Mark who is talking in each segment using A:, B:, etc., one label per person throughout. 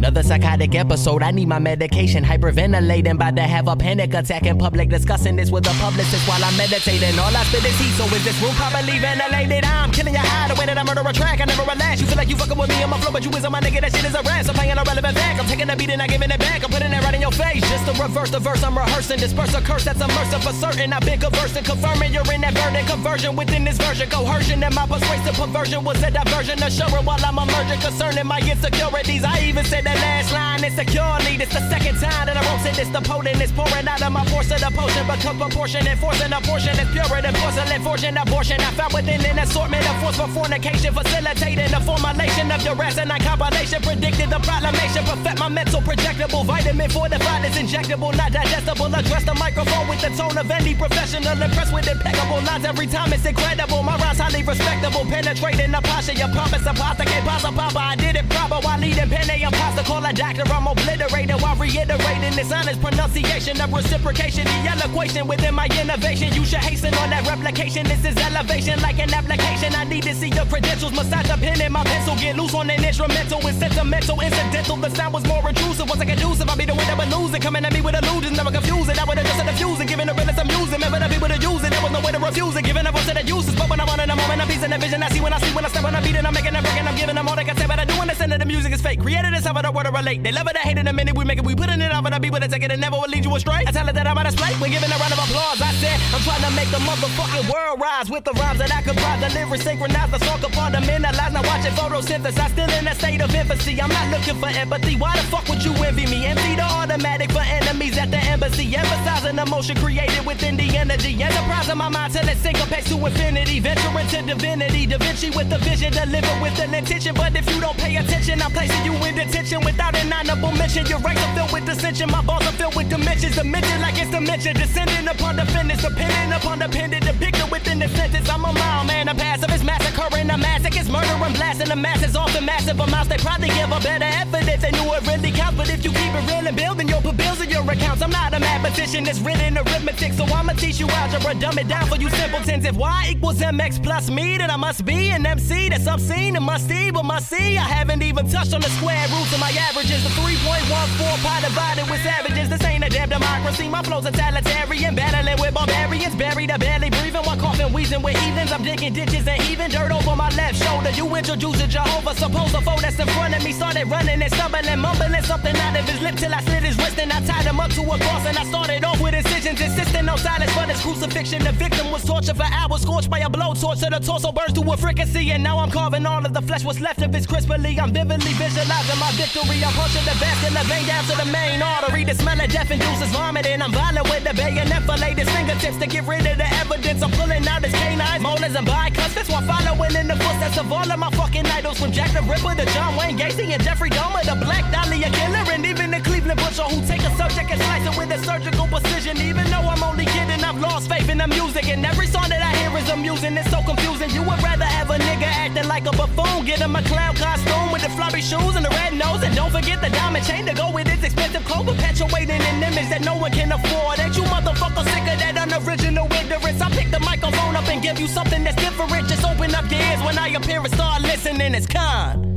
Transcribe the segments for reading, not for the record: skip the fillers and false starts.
A: Another psychotic episode, I need my medication. Hyperventilating, about to have a panic attack in public. Discussing this with a publicist while I'm meditating. All I spit is heat, so is this room properly ventilated? I'm killing your high, the way that I murder a track. I never relax, you feel like you fucking with me on my flow, but you is on my nigga, that shit is a rap. So playing a relevant fact, I'm taking the beat and not giving it back. I'm putting it right in your face, just to reverse the verse I'm rehearsing. Disperse a curse that's immersive for certain. I've been conversing, confirming you're in that burden. Conversion within this version, coercion and my persuasive perversion was a diversion. Assuring while I'm emerging, concerning my insecurities. I even said that last line insecurely. This the second time that I wrote it. This the potent is pouring out of my force of the potion. Become proportionate, forcing a portion is purer than porcelain. Fortune abortion, I found within an assortment of force for fornication. Facilitating the formulation of your asinine compilation. Predicted the proclamation, perfect my mental projectable. Vitamin fortified is injectable, not digestible. Address the microphone with the tone of any professional. Impressed with impeccable lines every time, it's incredible. My rhymes highly respectable, penetrating the posture. Your pompous apostle, can't pass a papa. I did it proper while leading pen a imposter. Call a doctor, I'm obliterated while reiterating this honest pronunciation of reciprocation. The eloquation within my innovation. You should hasten on that replication. This is elevation like an application. I need to see your credentials. Massage the pen in my pencil. Get loose on an instrumental. It's sentimental, incidental. The sound was more intrusive. Was I conducive? I'll be the one that would lose it. Coming at me with illusions, never confuse it. I would have just diffuse it. Giving the realest I'm using. Never the people to use it. There was no way to refuse it. Giving up to the uses. But when I want in a moment, I'm piecing the vision. I see when I step on a beat and I'm making a break and I'm giving them all they can say. But I do understand that the music is fake. Created this over the word to relate. They love it, they hate it. The minute we make it, we putting it over the people that take it and never will lead you astray. I tell it that I'm on display. We're giving a round of applause. I said I'm trying to make the motherfucking world rise with the rhymes that I comprise. The lyrics synchronize, the song compartmentalize. Now watching photosynthesis. I'm still in a state of infancy. I'm not looking for empathy. Why the fuck would you envy me? Empty the automatic for enemies at the embassy. Emphasizing emotion created within the energy. Enterprise in my mind till it syncopates to infinity. Venturing to divinity. Da Vinci with the vision. Deliver with an intention. But if you don't pay attention, I'm placing you in detention without an honorable mention. Your rights are filled with dissension. My balls are filled with dimensions. Dimension like it's dementia. Descending upon defendants. Depending upon dependent. Depicted within the sentence. I'm a mild man. A passive is massacring. A massacre is murdering. Blasting the masses off in massive amounts. They probably give a better effort if they knew it really counts. But if you keep it real and building, you'll put bills in your accounts. I'm not a mathematician. It's written arithmetic. So I'ma teach you algebra. Dumb it down for you simpletons. If y equals mx plus me, then I must be an MC that's obscene and musty. But must see, I haven't even touched on the square roots of my averages. The 3.14 pi divided with savages. This ain't a damn democracy. My flow's a totalitarian. Battling with barbarians. Buried or barely breathing while coughing, wheezing with heathens. I'm digging ditches and even dirt over my left shoulder. You introduce a Jehovah. Suppose the foe that's in front of me started running and stumbling, mumbling something out of his lip till I slit his wrist and I tied him up to a cross and I started off with incisions, insisting on silence for this crucifixion. The victim was tortured for hours, scorched by a blowtorch till the torso burns to a fricassee. And now I'm carving all of the flesh, what's left of it crisply. I'm vividly visualizing my victory. I'm punching the vascular vein down to the main artery. The smell of death induces vomiting. I'm violent with the bayonet filleted fingertips to get rid of the evidence. I'm pulling out his canines, molars and bicuts. That's why following in the footsteps of all of my fucking idols, from Jack the Ripper to John Wayne Gacy and Jeffrey Dahmer, the Black Dahlia killer, and even the Cleveland Butcher who take a subject and slice it with a surgical precision. Even though I'm only kidding, I've lost faith in the music, and every song that I hear is amusing. It's so confusing. You would rather have a nigga acting like a buffoon, get him a clown costume with the floppy shoes and the red nose, and don't forget the diamond chain to go with his expensive clothes, perpetuating an image that no one can afford. Ain't you motherfuckers sick of that unoriginal ignorance? I pick the microphone up and give you something that's different. Just open up your ears when I appear and start listening. It's kind.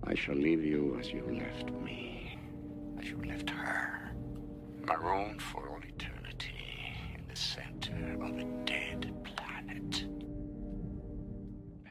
B: I shall leave you as you left me, as you left her, marooned for